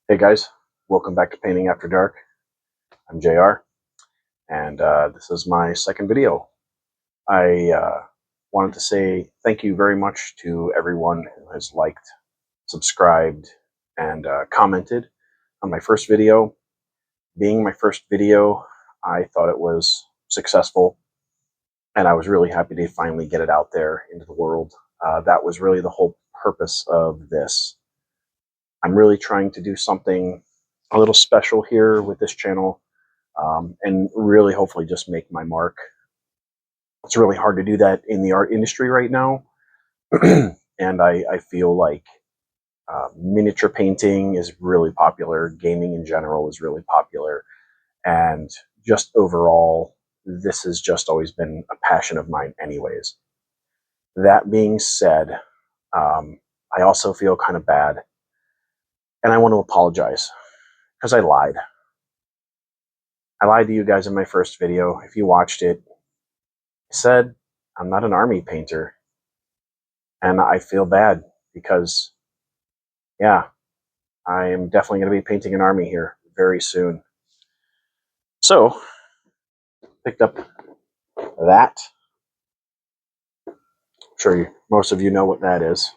Hey guys, welcome back to Painting After Dark. I'm JR, and this is my second video. I wanted to say thank you very much to everyone who has liked, subscribed, and commented on my first video. Being my first video, I thought it was successful, and I was really happy to finally get it out there into the world. That was really the whole purpose of this. I'm really trying to do something a little special here with this channel, and really hopefully just make my mark. It's really hard to do that in the art industry right now. And I feel like miniature painting is really popular. Gaming in general is really popular. And just overall, this has just always been a passion of mine anyways. That being said, I also feel kind of bad. And I want to apologize because I lied. I lied to you guys in my first video. If you watched it, I said I'm not an army painter. And I feel bad because, yeah, I am definitely going to be painting an army here very soon. So, picked up that. I'm sure most of you know what that is.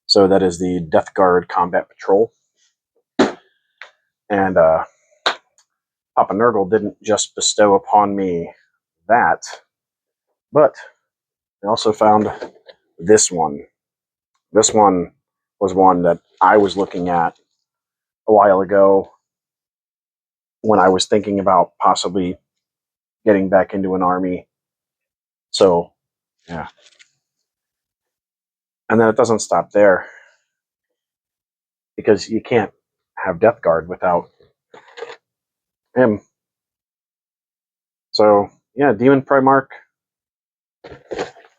So that is the Death Guard Combat Patrol. And Papa Nurgle didn't just bestow upon me that, but I also found this one. This one was one that I was looking at a while ago when I was thinking about possibly getting back into an army. So, yeah. And then it doesn't stop there, because you can't have Death Guard without him. So, yeah, Demon Primarch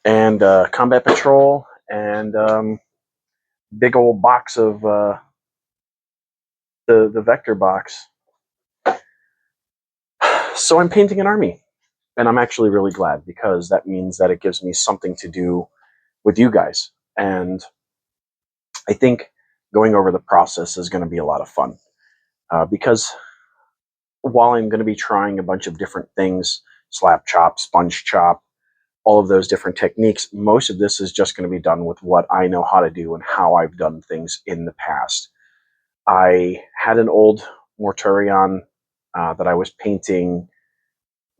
and Combat Patrol and big old box of the Vector box. So I'm painting an army. And I'm actually really glad, because that means that it gives me something to do with you guys. And I think going over the process is going to be a lot of fun. Because while I'm going to be trying a bunch of different things, slap chop, sponge chop, all of those different techniques, most of this is just going to be done with what I know how to do and how I've done things in the past. I had an old Mortarion that I was painting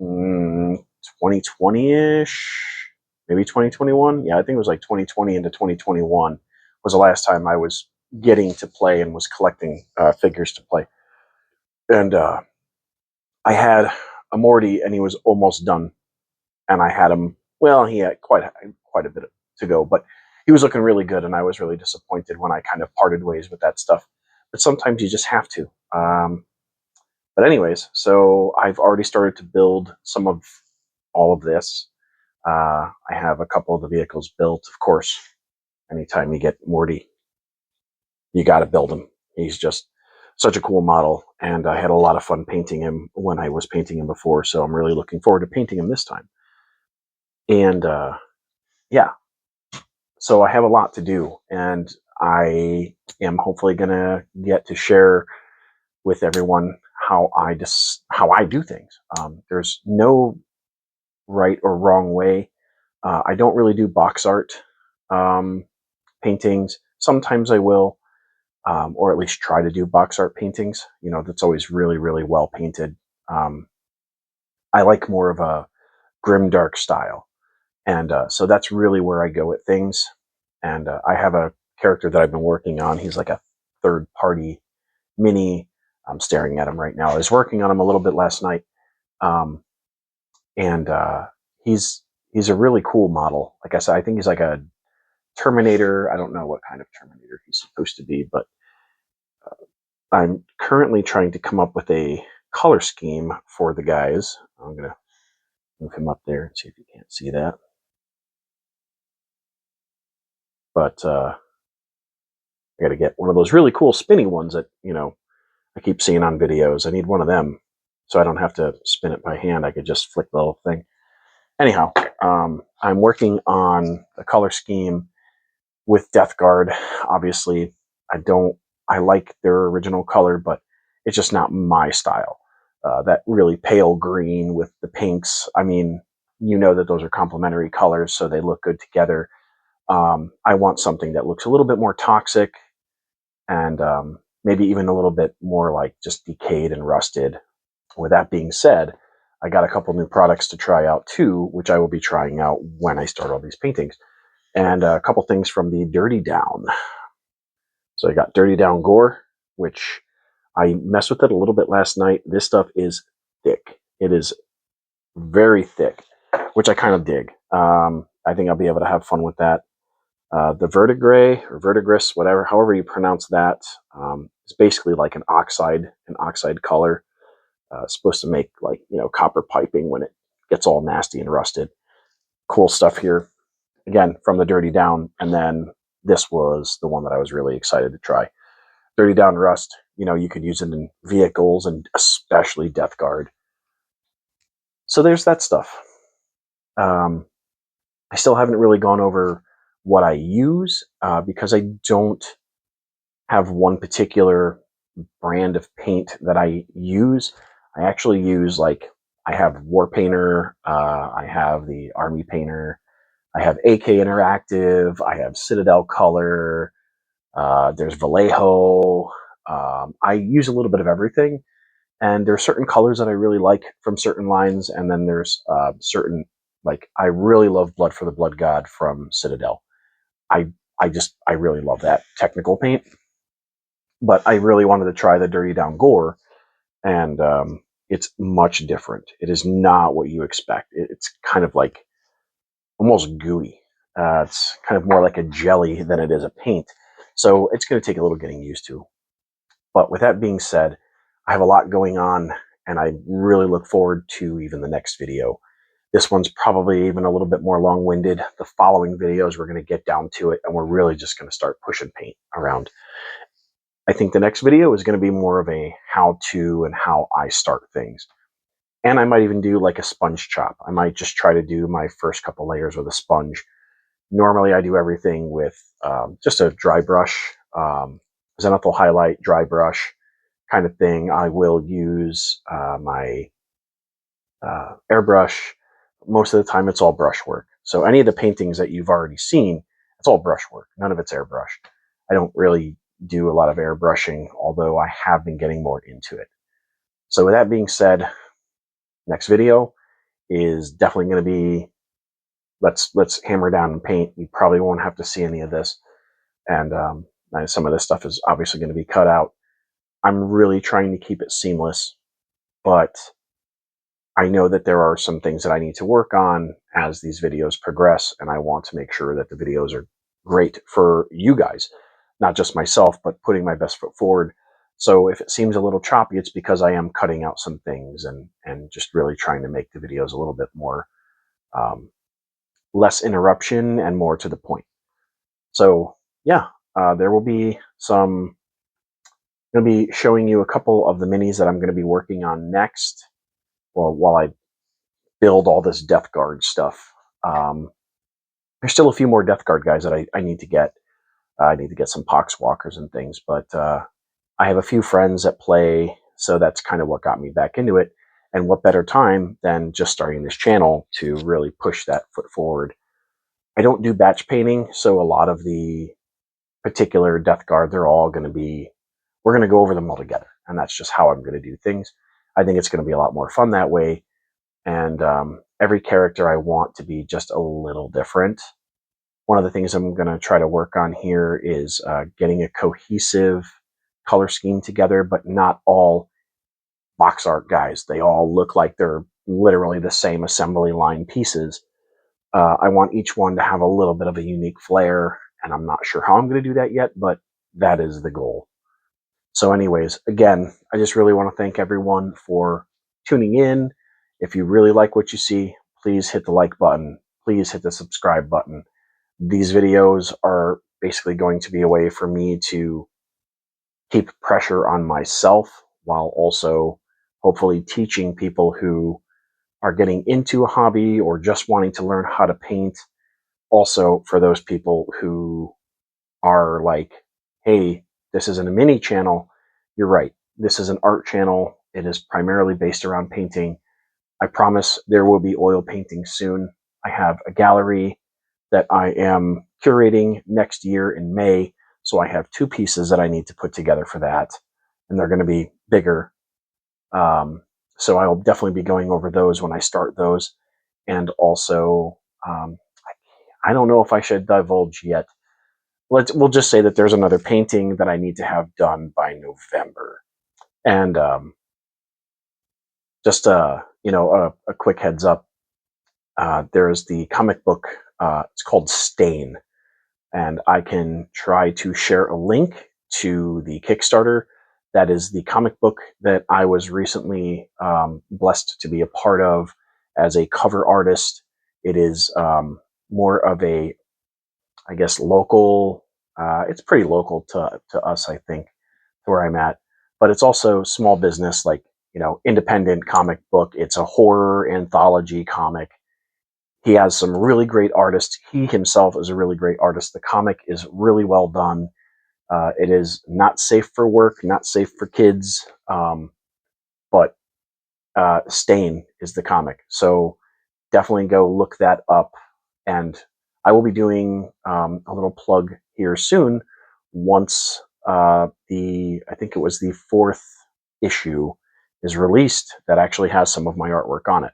2020-ish, maybe 2021. Yeah, I think it was like 2020 into 2021 was the last time I was getting to play and was collecting figures to play. And I had a Morty, and he was almost done. And I had him, well, he had quite a bit to go, but he was looking really good, and I was really disappointed when I kind of parted ways with that stuff. But sometimes you just have to. But anyways, so I've already started to build some of all of this. I have a couple of the vehicles built. Of course, anytime you get Morty, you got to build him. He's just such a cool model, and I had a lot of fun painting him when I was painting him before, so I'm really looking forward to painting him this time. And yeah, so I have a lot to do, and I am hopefully going to get to share with everyone how I do things. There's no right or wrong way. I don't really do box art paintings. Sometimes I will, or at least try to do box art paintings. You know, that's always really, really well painted. I like more of a grimdark style. And so that's really where I go at things. And I have a character that I've been working on. He's like a third-party mini. I'm staring at him right now. I was working on him a little bit last night. And he's a really cool model. Like I said, I think he's like a Terminator. I don't know what kind of Terminator he's supposed to be, but I'm currently trying to come up with a color scheme for the guys. I'm going to move him up there and see if you can't see that. But I got to get one of those really cool spinny ones that, you know, I keep seeing on videos. I need one of them so I don't have to spin it by hand. I could just flick the little thing. Anyhow, I'm working on a color scheme with Death Guard. Obviously, I don't I like their original color, but it's just not my style. That really pale green with the pinks. I mean, you know that those are complementary colors, so they look good together. I want something that looks a little bit more toxic and maybe even a little bit more like just decayed and rusted. With that being said, I got a couple new products to try out too, which I will be trying out when I start all these paintings. And a couple things from the Dirty Down. So I got Dirty Down Gore, which I messed with it a little bit last night. This stuff is thick. It is very thick, which I kind of dig. I think I'll be able to have fun with that. The verdigris or verdigris, whatever, however you pronounce that, is basically like an oxide color. Supposed to make like, you know, copper piping when it gets all nasty and rusted. Cool stuff here. Again, from the Dirty Down, and then this was the one that I was really excited to try. Dirty Down Rust, you know, you could use it in vehicles and especially Death Guard. So there's that stuff. I still haven't really gone over what I use because I don't have one particular brand of paint that I use. I actually use, like, I have War Painter, I have the Army Painter, I have AK Interactive, I have Citadel Color, there's Vallejo. I use a little bit of everything, and there are certain colors that I really like from certain lines, and then there's certain, like, I really love Blood for the Blood God from Citadel. I I really love that technical paint, but I really wanted to try the Dirty Down Gore, and it's much different. It is not what you expect. It's kind of like almost gooey. It's kind of more like a jelly than it is a paint. So it's going to take a little getting used to. But with that being said, I have a lot going on, and I really look forward to even the next video. This one's probably even a little bit more long-winded. The following videos, we're going to get down to it, and we're really just going to start pushing paint around. I think the next video is going to be more of a how-to and how I start things. And I might even do like a sponge chop. I might just try to do my first couple layers with a sponge. Normally I do everything with just a dry brush, zenithal highlight, dry brush kind of thing. I will use my airbrush. Most of the time it's all brush work. So any of the paintings that you've already seen, it's all brush work. None of it's airbrush. I don't really do a lot of airbrushing, although I have been getting more into it. So with that being said, next video is definitely going to be, let's hammer down and paint. You probably won't have to see any of this, and some of this stuff is obviously going to be cut out. I'm really trying to keep it seamless, but I know that there are some things that I need to work on as these videos progress, and I want to make sure that the videos are great for you guys, not just myself, but putting my best foot forward. So if it seems a little choppy, it's because I am cutting out some things and just really trying to make the videos a little bit more less interruption and more to the point. So yeah, there will be some. I'm going to be showing you a couple of the minis that I'm going to be working on next. Well, while I build all this Death Guard stuff, there's still a few more Death Guard guys that I need to get. I need to get some Poxwalkers and things, but I have a few friends that play, so that's kind of what got me back into it. And what better time than just starting this channel to really push that foot forward. I don't do batch painting, so a lot of the particular Death Guard, they're all going to be, we're going to go over them all together, and that's just how I'm going to do things. I think it's going to be a lot more fun that way, and every character I want to be just a little different. One of the things I'm going to try to work on here is getting a cohesive color scheme together, but not all box art guys. They all look like they're literally the same assembly line pieces. I want each one to have a little bit of a unique flair, and I'm not sure how I'm going to do that yet, but that is the goal. So anyways, again, I just really want to thank everyone for tuning in. If you really like what you see, please hit the like button. Please hit the subscribe button. These videos are basically going to be a way for me to keep pressure on myself while also hopefully teaching people who are getting into a hobby or just wanting to learn how to paint. Also, for those people who are like, hey, this isn't a mini channel, you're right. This is an art channel. It is primarily based around painting. I promise there will be oil painting soon. I have a gallery that I am curating next year in May. So I have 2 pieces that I need to put together for that, and they're going to be bigger. So I will definitely be going over those when I start those. And also, I don't know if I should divulge yet. We'll just say that there's another painting that I need to have done by November. And just a quick heads up. There's the comic book. It's called Stain, and I can try to share a link to the Kickstarter. That is the comic book that I was recently blessed to be a part of as a cover artist. It is more of a, I guess, local. It's pretty local to us, I think, to where I'm at. But it's also small business, like, independent comic book. It's a horror anthology comic. He has some really great artists. He himself is a really great artist. The comic is really well done. It is not safe for work, not safe for kids, but Stain is the comic. So definitely go look that up. And I will be doing a little plug here soon once I think it was the 4th issue is released that actually has some of my artwork on it.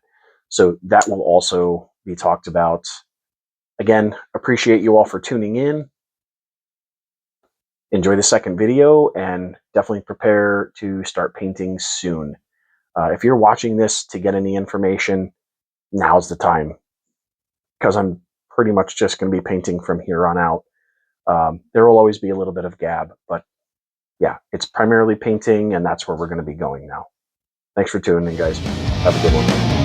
So that will also be talked about. Again, appreciate you all for tuning in. Enjoy the second video and definitely prepare to start painting soon. If you're watching this to get any information, now's the time, because I'm pretty much just going to be painting from here on out. There will always be a little bit of gab, but yeah, it's primarily painting, and that's where we're going to be going now. Thanks for tuning in, guys. Have a good one.